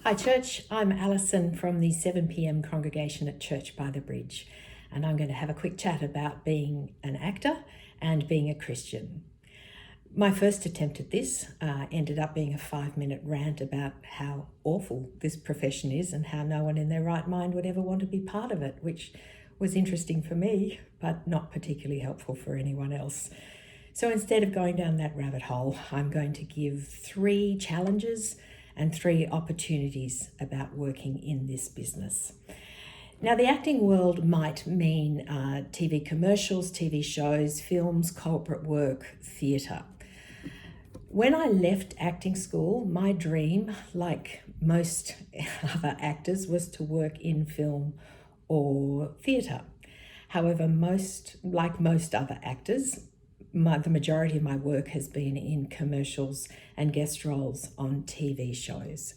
Hi church, I'm Alison from the 7 p.m. congregation at Church by the Bridge, and I'm going to have a quick chat about being an actor and being a Christian. My first attempt at this ended up being a 5-minute rant about how awful this profession is and how no one in their right mind would ever want to be part of it, which was interesting for me, but not particularly helpful for anyone else. So instead of going down that rabbit hole, I'm going to give 3 challenges and 3 opportunities about working in this business. Now, the acting world might mean TV commercials, TV shows, films, corporate work, theatre. When I left acting school, my dream, like most other actors, was to work in film or theatre. However, like most other actors, the majority of my work has been in commercials and guest roles on TV shows.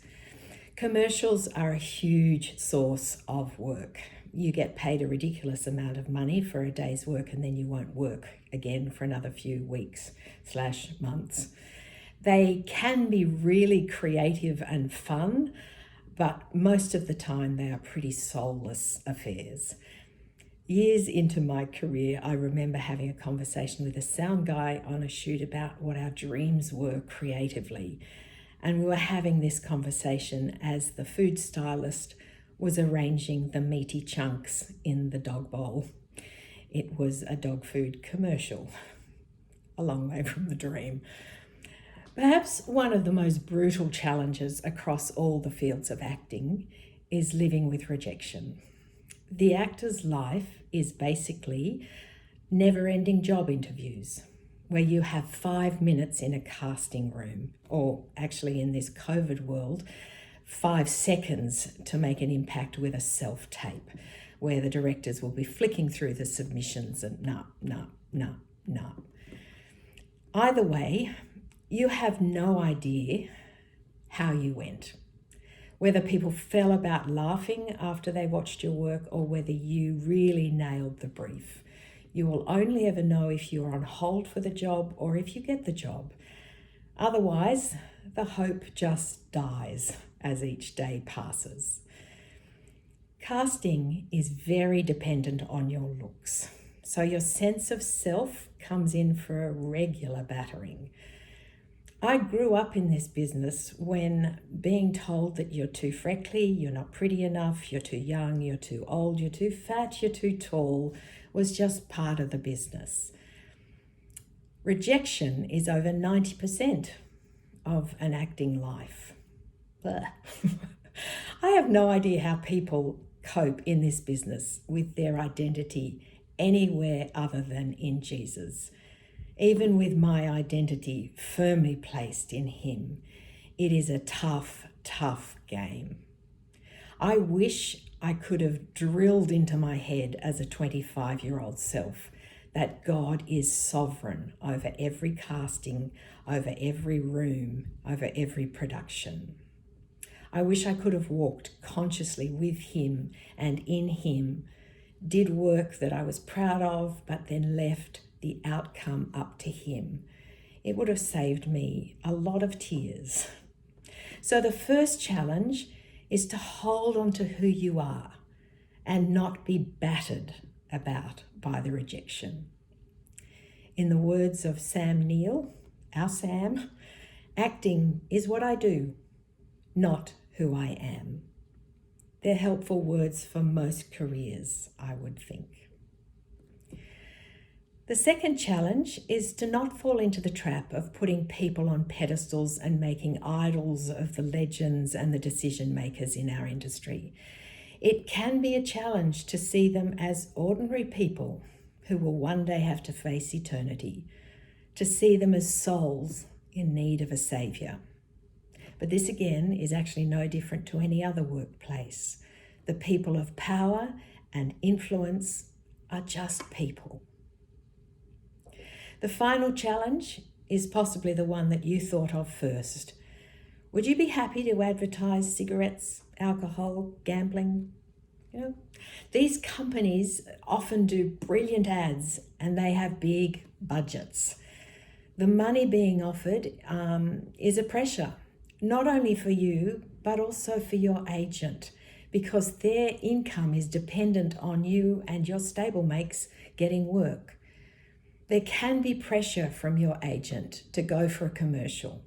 Commercials are a huge source of work. You get paid a ridiculous amount of money for a day's work and then you won't work again for another few weeks/months. They can be really creative and fun, but most of the time they are pretty soulless affairs. Years into my career, I remember having a conversation with a sound guy on a shoot about what our dreams were creatively. And we were having this conversation as the food stylist was arranging the meaty chunks in the dog bowl. It was a dog food commercial, a long way from the dream. Perhaps one of the most brutal challenges across all the fields of acting is living with rejection. The actor's life is basically never-ending job interviews where you have 5 minutes in a casting room, or actually in this COVID world, 5 seconds to make an impact with a self-tape where the directors will be flicking through the submissions and no. Either way, you have no idea how you went. Whether people fell about laughing after they watched your work or whether you really nailed the brief. You will only ever know if you're on hold for the job or if you get the job. Otherwise, the hope just dies as each day passes. Casting is very dependent on your looks, so your sense of self comes in for a regular battering. I grew up in this business when being told that you're too freckly, you're not pretty enough, you're too young, you're too old, you're too fat, you're too tall, was just part of the business. Rejection is over 90% of an acting life. I have no idea how people cope in this business with their identity anywhere other than in Jesus. Even with my identity firmly placed in Him, it is a tough game. I wish I could have drilled into my head as a 25-year-old self that God is sovereign over every casting, over every room, over every production. I wish I could have walked consciously with Him and in Him, did work that I was proud of, but then left the outcome up to Him. It would have saved me a lot of tears. So the first challenge is to hold on to who you are and not be battered about by the rejection. In the words of Sam Neill, our Sam, acting is what I do, not who I am. They're helpful words for most careers, I would think. The second challenge is to not fall into the trap of putting people on pedestals and making idols of the legends and the decision makers in our industry. It can be a challenge to see them as ordinary people who will one day have to face eternity, to see them as souls in need of a saviour. But this again is actually no different to any other workplace. The people of power and influence are just people. The final challenge is possibly the one that you thought of first. Would you be happy to advertise cigarettes, alcohol, gambling? These companies often do brilliant ads and they have big budgets. The money being offered is a pressure, not only for you, but also for your agent, because their income is dependent on you and your stablemates getting work. There can be pressure from your agent to go for a commercial.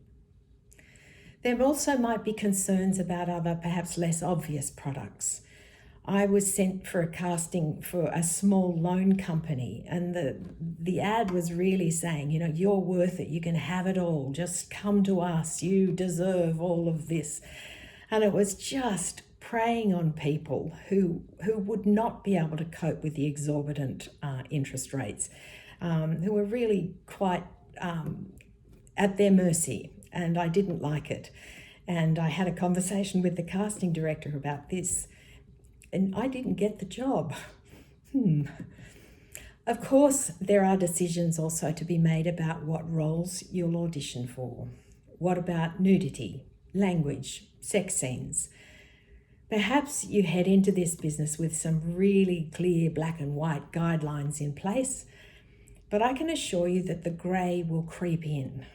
There also might be concerns about other, perhaps less obvious products. I was sent for a casting for a small loan company, and the ad was really saying, you're worth it, you can have it all, just come to us, you deserve all of this. And it was just preying on people who would not be able to cope with the exorbitant interest rates, who were really quite at their mercy, and I didn't like it. And I had a conversation with the casting director about this, and I didn't get the job. Of course, there are decisions also to be made about what roles you'll audition for. What about nudity, language, sex scenes? Perhaps you head into this business with some really clear black and white guidelines in place, but I can assure you that the grey will creep in,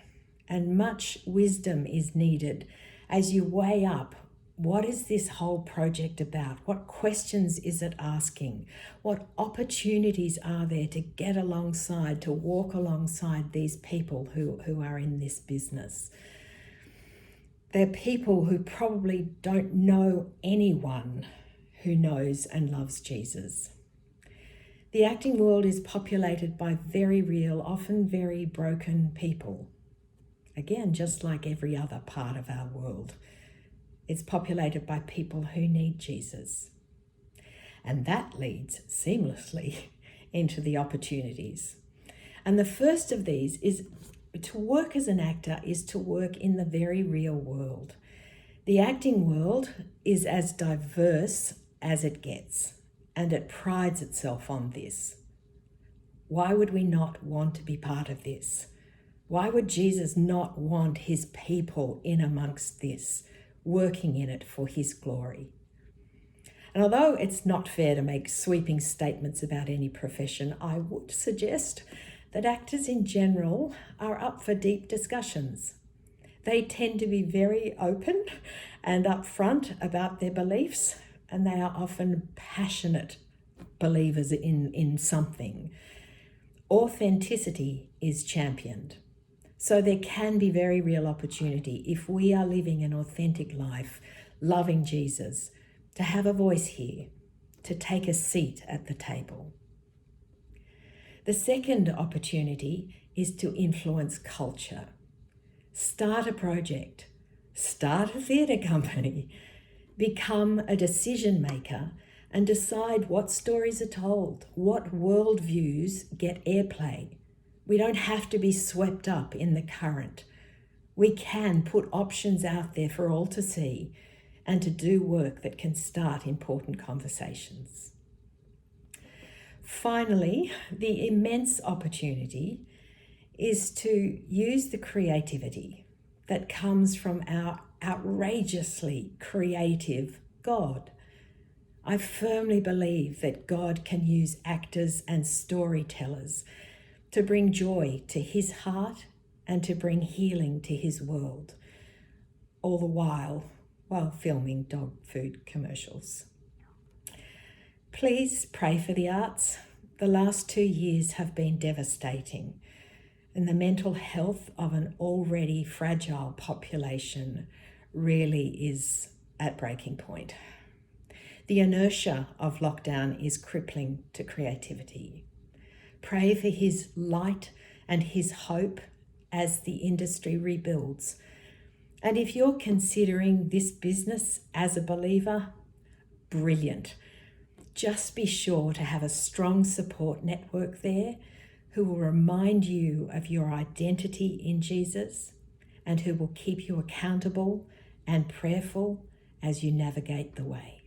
and much wisdom is needed as you weigh up, what is this whole project about? What questions is it asking? What opportunities are there to get alongside, to walk alongside these people who are in this business? They're people who probably don't know anyone who knows and loves Jesus. The acting world is populated by very real, often very broken people. Again, just like every other part of our world, it's populated by people who need Jesus. And that leads seamlessly into the opportunities. And the first of these is to work as an actor is to work in the very real world. The acting world is as diverse as it gets, and it prides itself on this. Why would we not want to be part of this? Why would Jesus not want his people in amongst this, working in it for his glory? And although it's not fair to make sweeping statements about any profession, I would suggest that actors in general are up for deep discussions. They tend to be very open and upfront about their beliefs, and they are often passionate believers in something. Authenticity is championed. So there can be very real opportunity if we are living an authentic life, loving Jesus, to have a voice here, to take a seat at the table. The second opportunity is to influence culture. Start a project, start a theatre company, become a decision maker, and decide what stories are told, what worldviews get airplay. We don't have to be swept up in the current. We can put options out there for all to see and to do work that can start important conversations. Finally, the immense opportunity is to use the creativity that comes from our outrageously creative God. I firmly believe that God can use actors and storytellers to bring joy to his heart and to bring healing to his world, all the while filming dog food commercials. Please pray for the arts. The last 2 years have been devastating, and the mental health of an already fragile population really is at breaking point. The inertia of lockdown is crippling to creativity. Pray for his light and his hope as the industry rebuilds. And if you're considering this business as a believer, brilliant. Just be sure to have a strong support network there who will remind you of your identity in Jesus and who will keep you accountable and prayerful as you navigate the way.